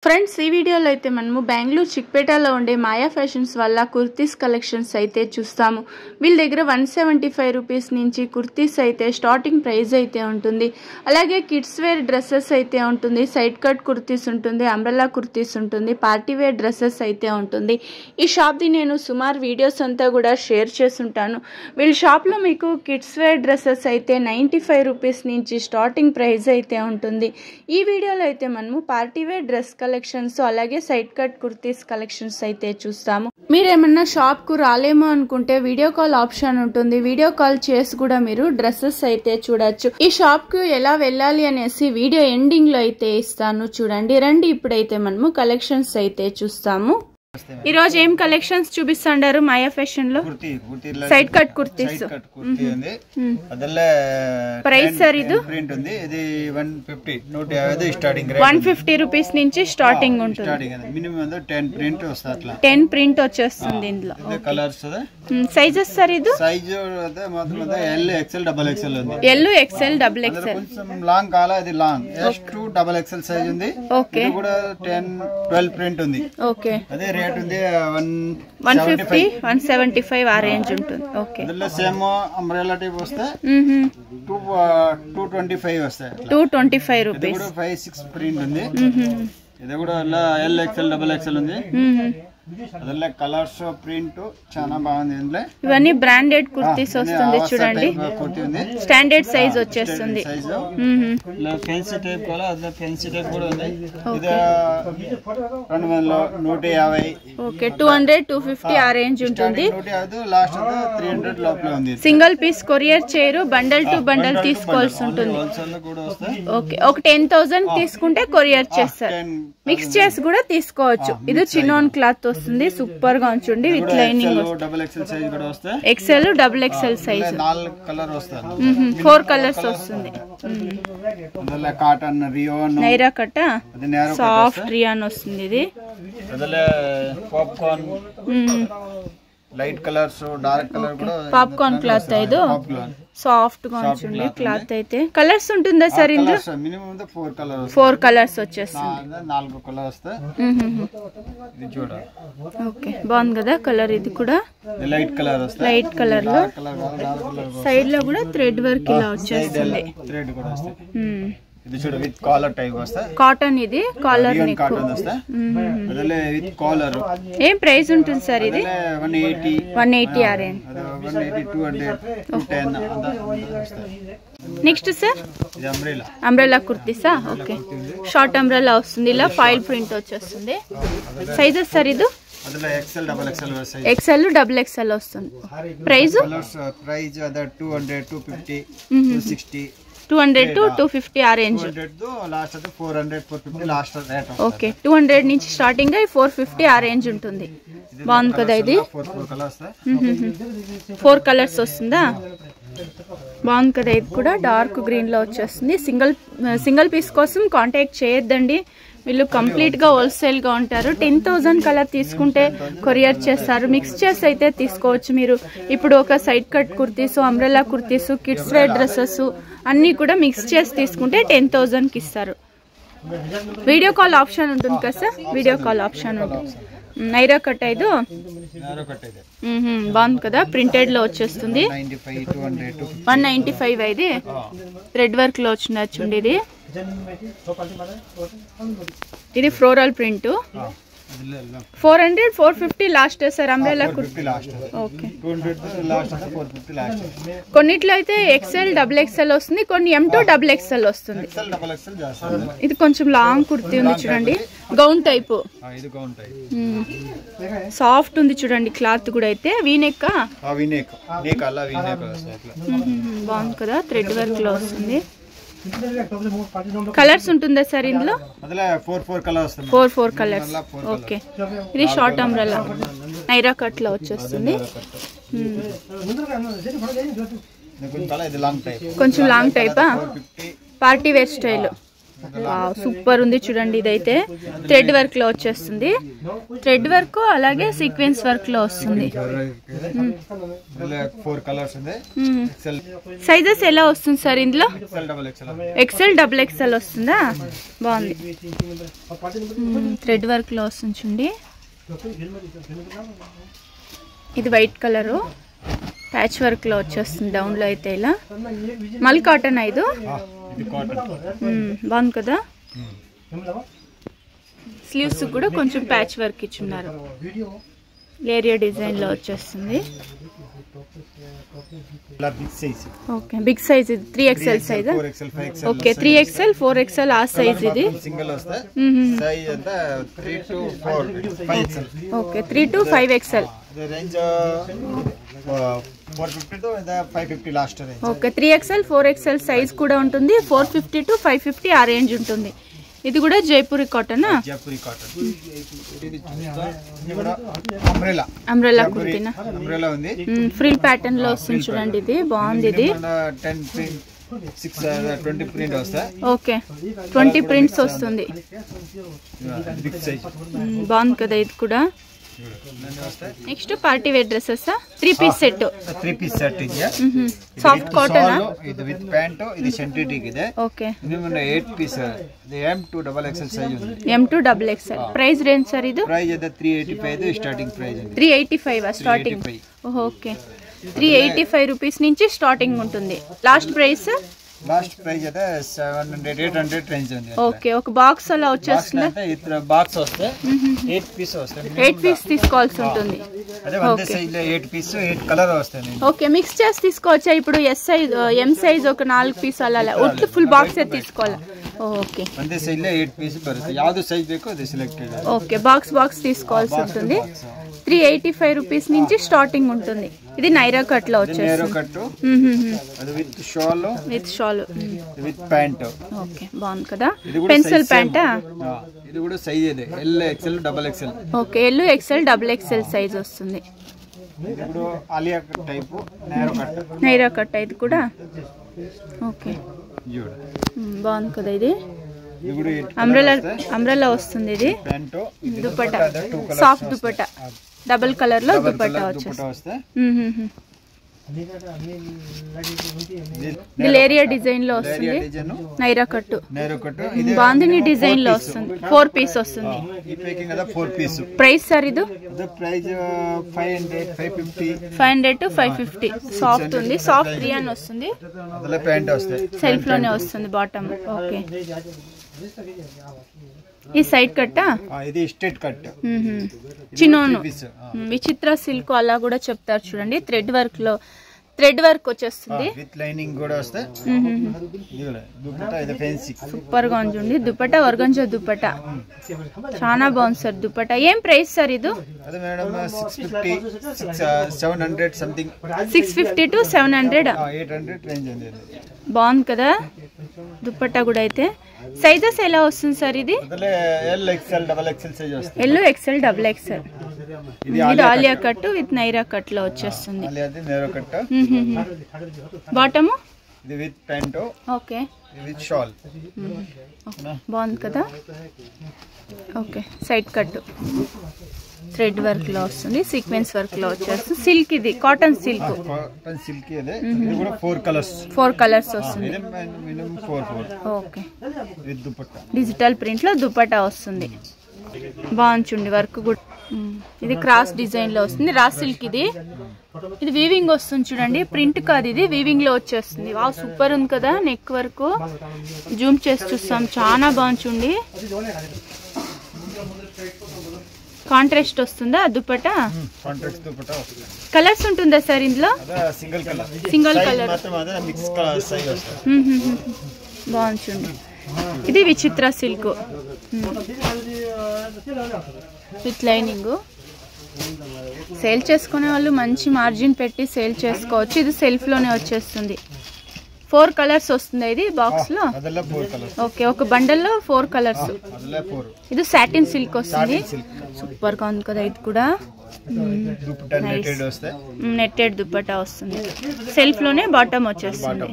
Friends ఈ వీడియోలో అయితే మనము బెంగళూరు చిక్పేటలో ఉండే మాయా ఫ్యాషన్స్ వల్ల కుర్తీస్ కలెక్షన్స్ అయితే చూస్తాము. వీళ్ళ దగ్గర 175 రూపీస్ నుంచి కుర్తీస్ అయితే స్టార్టింగ్ ప్రైస్ అయితే ఉంటుంది. అలాగే కిడ్స్ వేర్ డ్రెస్సెస్ అయితే ఉంటుంది, సైడ్ కట్ కుర్తీస్ ఉంటుంది, అంబ్రెల్లా కుర్తీస్ ఉంటుంది, పార్టీ వేర్ డ్రెస్సెస్ అయితే ఉంటుంది. ఈ షాప్ది నేను సుమారు వీడియోస్ అంతా కూడా షేర్ చేస్తుంటాను. వీళ్ళ షాప్లో మీకు కిడ్స్ వేర్ డ్రెస్సెస్ అయితే 95 రూపీస్ నుంచి స్టార్టింగ్ ప్రైస్ అయితే ఉంటుంది. ఈ వీడియోలో అయితే మనము పార్టీ వేర్ డ్రెస్ కలెక్షన్స్ అలాగే సైడ్ కట్ కుర్తీస్ కలెక్షన్స్ అయితే చూస్తాము. మీరేమన్నా షాప్ కు రాలేమో అనుకుంటే వీడియో కాల్ ఆప్షన్ ఉంటుంది. వీడియో కాల్ చేసి కూడా మీరు డ్రెస్సెస్ అయితే చూడొచ్చు. ఈ షాప్ కు ఎలా వెళ్ళాలి అనేసి వీడియో ఎండింగ్ లో అయితే ఇస్తాను, చూడండి. రండి ఇప్పుడైతే మనము కలెక్షన్స్ అయితే చూస్తాము. ఈ రోజు ఏం కలెక్షన్స్ చూపిస్తాండారు మాయా ఫ్యాషన్ లో? Side cut kurtis. Price sir ఇది 150 రూపీస్ నుంచి స్టార్టింగ్ ఉంటుంది. 10 ప్రింట్ వచ్చేస్తుంది ఇందులో. సైజెస్ సార్ ఇది L XL double XL long కాల ఇది long S2 double XL size ఉంది. ఓకే, ఇది కూడా 10-12 ప్రింట్ ఉంది. ఓకే, అదే రేట్ ఉంది 150-175 ఆ రేంజ్ ఉంటుంది. ఓకే, అందులో సేమ్ అంబ్రెల్లా టైప్ వస్తే 225 వస్తాయి. 225 రూపీస్. 5-6 ప్రింట్ ఉంది. ఇది కూడా ఎల్ ఎక్స్ఎల్ డబుల్ ఎక్స్ఎల్ ఉంది. అదల్ల కలర్స్ ప్రింట్ చాలా బాగుంది. ఇందులో ఇవన్నీ బ్రాండెడ్ కుర్తీస్ వస్తుంది, చూడండి. స్టాండర్డ్ సైజ్ వచ్చేస్తుంది. ఫెన్సీ టైప్ కూడా అదే ఫెన్సీ టైప్ కూడా ఉంది. ఇది 200-150. ఓకే, 200-250 ఆ రేంజ్ ఉంటుంది. 150 లాస్ట్ 300 లోపల ఉంది. సింగిల్ పీస్ కొరియర్ చేయరు, బండల్ టు బండల్ తీసుకోవాల్సి ఉంటుంది. ఓకే, ఒక 10,000 తీసుకుంటే కొరియర్ చేస్తారు. మిక్స్ చేసి కూడా తీసుకోవచ్చు. ఇది చిన్నోన్ క్లాత్ వస్తుంది, సూపర్ గా ఉంచండి. With lining XL double XL size 4 colours వస్తుంది. Cotton rayon Naira cut soft rayon వస్తుంది. ఇది popcorn light colours dark colour కూడా పాప్కార్న్ క్లాత్. ఇది సాఫ్ట్ గా ఉంచండి క్లాత్. అయితే కలర్స్ ఉంటుందా సార్ ఇందులో? మినిమం 4 కలర్స్ వచ్చేస్తుంది. 4 కలర్స్ వస్తాయి. ఓకే, బాగుంది కదా కలర్. ఇది కూడా లైట్ కలర్ వస్తాయి. లైట్ కలర్ లో సైడ్ లో కూడా థ్రెడ్ వర్క్ ఇలా వచ్చేస్తుంది. థ్రెడ్ కూడా వస్తాయి. ఇది చూడు విత్ కాలర్ టైప్ వస్తా. కాటన్. ఇది కాలర్ నెక్ కాటన్ వస్తా. అదలే విత్ కాలర్. ఏం ప్రైస్ ఉంటుంది సార్ ఇది? 180 ఆ రేంజ్. 180 200 210 వస్తా. నెక్స్ట్ సార్ ఇది అంబ్రెల్లా. అంబ్రెల్లా కుర్తీసా? ఓకే, షార్ట్ అంబ్రెల్లా వస్తుంది. ఇలా ఫైల్ ప్రింట్ వచ్చేస్తుంది. సైజెస్ సార్ ఇది? XL double XL size. XL double XL వస్తుంది. ప్రైస్? ప్రైస్ 200 250 260 200-250 ఆ రేంజ్. Last 400-450 last rate. ఓకే, 200 నుంచి స్టార్టింగ్ 450 ఆ రేంజ్ ఉంటుంది. బాగుంది కదా. ఇది 4 కలర్స్ వస్తుందా? బాగుంది కదా. ఇది కూడా డార్క్ గ్రీన్ లో వచ్చేస్తుంది. సింగిల్ పీస్ కోసం కాంటాక్ట్ చేయొద్దండి, వీళ్ళు కంప్లీట్ గా హోల్సేల్ గా ఉంటారు. 10,000 కలర్ తీసుకుంటే కొరియర్ చేస్తారు. మిక్స్ చేసి అయితే తీసుకోవచ్చు మీరు. ఇప్పుడు ఒక side cut kurtis, umbrella kurtis, kids wear dresses అన్ని కూడా మిక్స్ చేసి తీసుకుంటే 10,000 కి ఇస్తారు. వీడియో కాల్ ఆప్షన్ ఉంటుంది కదా సార్? వీడియో కాల్ ఆప్షన్ ఉంటుంది. నైరా కట్. ఇది బాగుంది కదా, ప్రింటెడ్ లో వచ్చేస్తుంది. 195 ఇది థ్రెడ్ వర్క్ లో వచ్చింది చూడండి. ఇది floral print. 400-450 last sir umbrella kurti. Okay, కొన్నిట్లో అయితే ఎక్సెల్ డబుల్ ఎక్సెల్ వస్తుంది, కొన్ని M2 డబుల్ ఎక్సెల్ వస్తుంది. ఇది కొంచెం లాంగ్ కుర్తీ ఉంది చూడండి, గౌన్ టైప్. సాఫ్ట్ ఉంది చూడండి క్లాత్ కూడా. అయితే వీనెక్ బాగుంది కదా, థ్రెడ్ వర్క్ లో వస్తుంది. కలర్స్ ఉంటుందా సార్ ఇందులో? 4 కలర్స్. ఓకే, ఇది షార్ట్ అంబ్రెల్లా నైరా కట్ లో వచ్చేస్తుంది. కొంచెం లాంగ్ టైపా? Party wear style. సూపర్ ఉంది చూడండి. ఇదైతే థ్రెడ్ వర్క్ లో వచ్చేస్తుంది. థ్రెడ్ వర్క్ అలాగే సీక్వెన్స్ వర్క్ లో వస్తుంది. 4 కలర్స్ ఉంది. సైజెస్ ఎలా వస్తుంది సార్ ఇందులో? ఎక్సెల్ డబుల్ ఎక్సెల్ వస్తుందా? బాగుంది. థ్రెడ్ వర్క్ లో వస్తుంది చూడండి. ఇది వైట్ కలరు ప్యాచ్ వర్క్ లో వచ్చేస్తుంది. డౌన్ లో అయితే ఇలా మల్ కాటన్. ఇది బాగుంది కదా. స్లీవ్స్ కూడా కొంచెం ప్యాచ్ వర్క్ ఇచ్చున్నారు. ఏరియా డిజైన్ లో వచ్చేస్తుంది. Okay big size. ఇది 3XL size. Okay 3XL 4XL ఆ సైజ్. ఇది okay 3 to 5XL. Okay 3XL 4XL size కూడా ఉంటుంది. 450 to 550 ఆ రేంజ్ ఉంటుంది. ఇది కూడా జైపూరి కాటన్. అంబ్రెల్లా కుర్తీనా? ఫ్రిల్ ప్యాటర్న్ లో వస్తుంది చూడండి. ఇది బాగుంది. ఇది 20 ప్రింట్ వస్తాయి. ఓకే 20 ప్రింట్స్ వస్తుంది. బాగుంది కదా ఇది కూడా. Next party wear dresses 3 piece set. 3 piece set ಇದೆ. Soft cotton. ఇది విత్ ప్యాంట్. ఇది సింథటిక్ ಇದೆ. ఓకే ఇది మన 8 పీస్. ఇది M2 డబుల్ XL సైజ్ ఉంది. M2 double XL. Price range sir ఇది? ప్రైస్ అయితే 385 స్టార్టింగ్ ప్రైస్ ఉంది. 385 స్టార్టింగ్. ఓకే 385 రూపీస్ నుంచి స్టార్టింగ్ ఉంటుంది. Last price? లాస్ట్ ప్రైస్ అయితే 700 800 రేంజ్ ఉంది. ఓకే ఒక బాక్స్ అలా వచ్చేస్తుంది. ఇట్లా బాక్స్ వస్తే 8 పీస్ వస్తాయి. 8 పీస్ తీసుకోవాల్సి ఉంటుంది. అదే వంద సైజ్ లో 8 పీస్ 8 కలర్ వస్తాయి. ఓకే మిక్స్ చేసి తీసుకోవచ్చా? ఇప్పుడు S సైజ్ M సైజ్ ఒక 4 పీస్ అలా ఒట్టి ఫుల్ బాక్స్ తీసుకోవాలా? ఓకే వంద సైజ్ లో 8 పీస్ బರುತ್ತೆ. యాವುದು సైజ్ ಬೇಕೋ అది సెలెక్ట్ చేయాలి. ఓకే బాక్స్ తీసుకోవాల్సి ఉంటుంది. 385 రూపీస్ నుంచి స్టార్టింగ్ ఉంటుంది. ఇది నైరా కట్ లో వచ్చేస్తుంది. అది with shawl. With pant. Okay బాగుంది కదా. పెన్సిల్ ప్యాంటా? ఇది కూడా సైజ్ ಇದೆ. L XL double XL. Okay L XL double XL size వస్తుంది. ఇది కూడా Alia cut type Naira cut. ఇది కూడా ఓకే బాగుంది కదా. ఇది అంబ్రెల్లా వస్తుంది. ఇది dupatta soft dupatta double colour లో దుపట్టా వచ్చేస్తుంది. ఇది లేరియా డిజైన్ లో వస్తుంది. నైరా కట్టు బాందిని డిజైన్ లో వస్తుంది. 4 పీస్ వస్తుంది. ప్రైస్ సార్ ఇది? 500 to 550. సాఫ్ట్ ఉంది. సాఫ్ట్ రియాన్ వస్తుంది. సెల్ఫ్ లోనే వస్తుంది బాటమ్. ఓకే ఈ సైడ్ కట్టా? ఇది స్ట్రైట్ కట్. చిన్నోను విచిత్ర సిల్క్ అలా కూడా చెప్తారు చూడండి. థ్రెడ్ వర్క్ వచ్చేస్తుంది. విత్ లైనింగ్ కూడా వస్తాయి. సూపర్ గా ఉంది చూడండి. దుపట్టా ఆర్గంజా దుపట్టా చాలా బాగుంది సార్. దుపట్టా ఏం ప్రైస్ సార్ ఇది? 700 సంథింగ్. 650 to 700. 800 రేంజ్ ఉంది. బాగుంది కదా దుపట్టా కూడా. అయితే సైజెస్ ఎలా వస్తుంది సార్ ఇది? L XL double XL size వస్తుంది. L XL double XL. ఇది Alia cut with Naira cut లో వచ్చేస్తుంది. బాటమ్ ఇది with pant. Okay with shawl. బాగుంది కదా. Okay side cut thread work లో వస్తుంది. సీక్వెన్స్ వర్క్ లో వచ్చేస్తుంది. సిల్క్. ఇది కాటన్ సిల్క్. ఇది కూడా 4 కలర్స్. 4 కలర్స్ వస్తుంది. Minimum 4. Okay with dupatta digital print లో దుపట్టా వస్తుంది. బాగుంది వర్క్ కూడా. ఇది క్రాస్ డిజైన్ లో వస్తుంది. Raw silk. ఇది వీవింగ్ వస్తుంది చూడండి. ప్రింట్ కాదు ఇది వీవింగ్ లో వచ్చేస్తుంది. వావ్ సూపర్ ఉంది కదా. నెక్ వర్క్ జూమ్ చేసి చూస్తాం. చాలా బాగుంది చూడండి. కాంట్రాస్ట్ వస్తుందా దుపట్టా? కలర్స్ ఉంటుందా సార్ ఇందులో? Single colour. బాగుంది చూడండి. ఇది విచిత్ర సిల్క్ విత్ లైనింగ్. సేల్ చేసుకునే వాళ్ళు మంచి మార్జిన్ పెట్టి సేల్ చేసుకోవచ్చు. ఇది సెల్ఫ్ లోనే వచ్చేస్తుంది. 4 కలర్స్ వస్తుంది ఇది బాక్స్ లో. ఓకే ఒక బండల్ లో 4 కలర్స్. ఇది సాటిన్ సిల్క్ వస్తుంది. సూపర్ గా ఉంది కదా. ఇది కూడా దుపట్టా నెట్టెడ్ వస్తాయి, నెట్టెడ్ దుపట్టా వస్తుంది. సెల్ఫ్ లోనే బాటమ్ వచ్చేస్తుంది.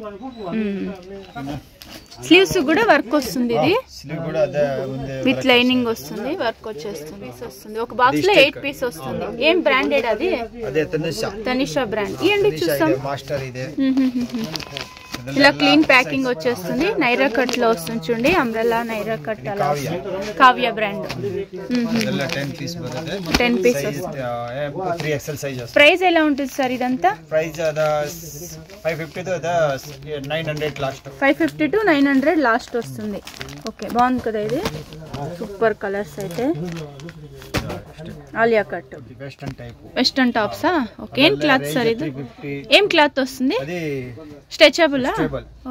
స్లీవ్స్ కూడా వర్క్ వస్తుంది. ఇది స్లీవ్ కూడా అదే ఉంది, విత్ లైనింగ్ వస్తుంది, వర్క్ వచ్చేస్తుంది. ఒక బాక్స్ లో 8 పీస్ వస్తుంది. ఏం బ్రాండెడ్ అది? అదే తనిషా బ్రాండ్. ఇయండి చూస్తాం. మాస్టర్ ఇదే. ఇలా క్లీన్ ప్యాకింగ్ వచ్చేస్తుంది. నైరా కట్ లో వస్తుంది చూడండి, అంబ్రెల్లా నైరా కట్ అలా. కావ్య బ్రాండ్. 10 పీస్ వస్తుంది. 3XL size. ప్రైస్ ఎలా ఉంటుంది సార్ ఇదంతా? ప్రైస్ అదా 550 తో అదా 900 లాస్ట్. 550 to 900 లాస్ట్ వస్తుంది. ఓకే, బాగుంది కదా ఇది. సూపర్ కలర్స్ అయితే. ఆలియా కట్ వెస్టర్న్ టాప్సా? ఓకే. ఏం క్లాత్ సార్ ఇది? ఏం క్లాత్ వస్తుంది? అది stretchable.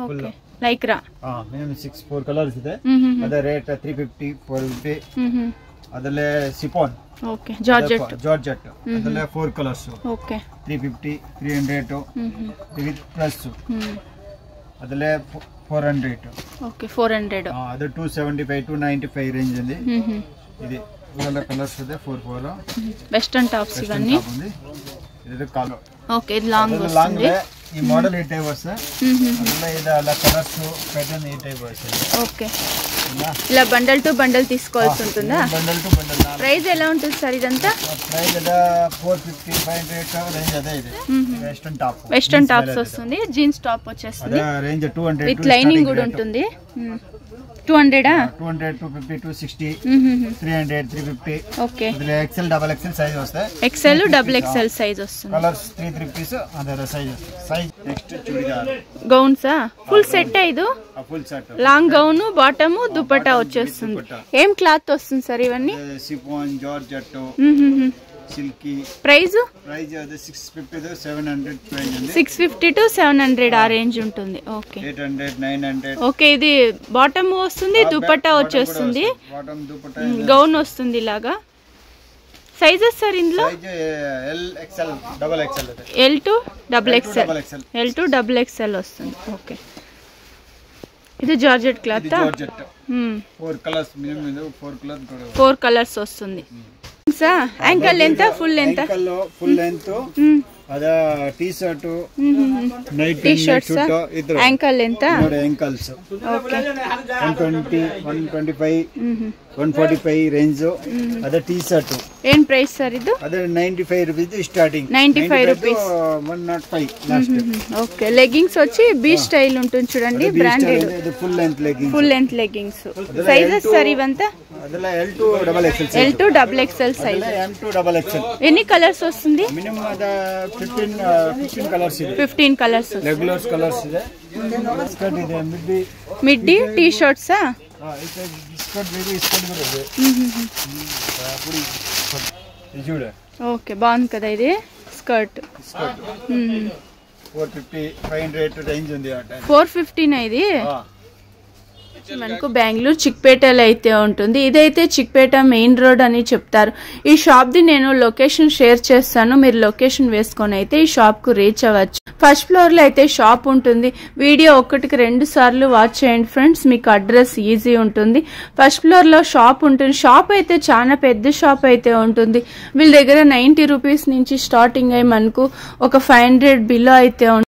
Okay, Lycra. Minimum 4 colours ಇದೆ. ಅದ ರೇಟ್ 350 450. ಅದಲ್ಲೇ ಸಿಫಾನ್. Okay, georgette. ಅದಲ್ಲೇ 4 ಕಲರ್ಸ್. Okay, 350 300 with plus. ಅದಲ್ಲೇ 400. ಓಕೆ, 400. ಅದು 275 295 ರೇಂಜ್ ఉంది. ఇది ఇవల్ల కలర్స్ ಇದೆ 4 వెస్టర్న్ టాప్స్ ఇవన్నీ. ఇది కాలో. ఓకే, ఇది లాంగ్ వస్తుంది. ఈ మోడల్ ఈ టైప్ వస్తుంది. అందులో ఇది అలా కలర్స్ ప్యాటర్న్ ఈ టైప్ వస్తుంది. ఓకే, ఇలా బండల్ టు బండల్ తీసుకోవాల్సి ఉంటుందా? Bundle to bundle. ప్రైస్ ఎలా ఉంటుంది సార్ ఇదంతా? ప్రైస్ అదా 450 500 రేంజ్ అదే. ఇది వెస్టర్న్ టాప్స్ వస్తుంది. జీన్స్ టాప్ వచ్చేస్తుంది. అదే రేంజ్ 200 విత్ లైనింగ్ కూడా ఉంటుంది. 200 200 250 260 300 350. Okay, XL double XL size వస్తాయి. XL డబుల్ XL సైజ్ వస్తుంది. కలర్స్ 3 పీస్ అదే సైజ్. నెక్స్ట్ చూడిదార్ గౌన్సా? ఫుల్ సెట్ ఇది. Full set long gown, bottom, dupatta వచ్చేస్తుంది. ఏం క్లాత్ వస్తుంది సార్ ఇవన్నీ? Chiffon, georgette, silky. Price? Price అది 650 to 700 ప్రైస్ ఉంది. 650 to 700 ఆ రేంజ్ ఉంటుంది. ఓకే, 800 900. ఓకే, ఇది బాటమ్ వస్తుంది, దుపట్టా వచ్చేస్తుంది, బాటమ్ దుపట్టా, గౌన్ వస్తుంది ఇలాగా. సైజెస్ సార్ ఇందులో? L XL double XL. L to double XL. L to double XL వస్తుంది. ఓకే, ఇది georgette cloth. 4 colours minimum 4 colours కూడా 4 కలర్స్ వస్తుంది. Ankle length, full length? Full length. అదా T shirt, night T shirts. Ankle length? Ankles. Okay, 120 125 145 range. అదే T shirt. ఏం price sir ఇది? అదే 95 rupees starting. 95 rupees. 105 last. Okay, leggings వచ్చి B style ఉంటుంది చూడండి, branded. Full length leggings. Full length leggings. Sizes sir ఇవంతా? ಅದೆಲ್ಲ L to double XL size. L to double XL size. M to double XL. Any colours ವస్తుంది? Minimum ಅದ 15 colours ಇದೆ. 15 colours. Regular colours ಇದೆ. Skirt ಇದೆ, midi T shirts. Skirt ಬೇರೆ skirt ಬರುತ್ತೆ. ಪುಡಿ ಇದು. ఓకే, బాగుంది కదా ఇది స్కర్ట్. 450 500 రేంజ్ ఉంది. 450 ఇది. మనకు బెంగళూరు చిక్పేటలో అయితే ఉంటుంది. ఇదైతే చిక్పేట మెయిన్ రోడ్ అని చెప్తారు. ఈ షాప్ ది నేను లొకేషన్ షేర్ చేస్తాను, మీరు లొకేషన్ వేసుకొని అయితే ఈ షాప్ కు రీచ్ అవ్వచ్చు. ఫస్ట్ ఫ్లోర్ లో అయితే షాప్ ఉంటుంది. వీడియో 1కి 2 సార్లు వాచ్ చేయండి ఫ్రెండ్స్, మీకు అడ్రస్ ఈజీ ఉంటుంది. ఫస్ట్ ఫ్లోర్ లో షాప్ ఉంటుంది. షాప్ అయితే చాలా పెద్ద షాప్ అయితే ఉంటుంది. వీళ్ళ దగ్గర 90 రూపీస్ నుంచి స్టార్టింగ్ అయ్యి మనకు ఒక 500 బిలో అయితే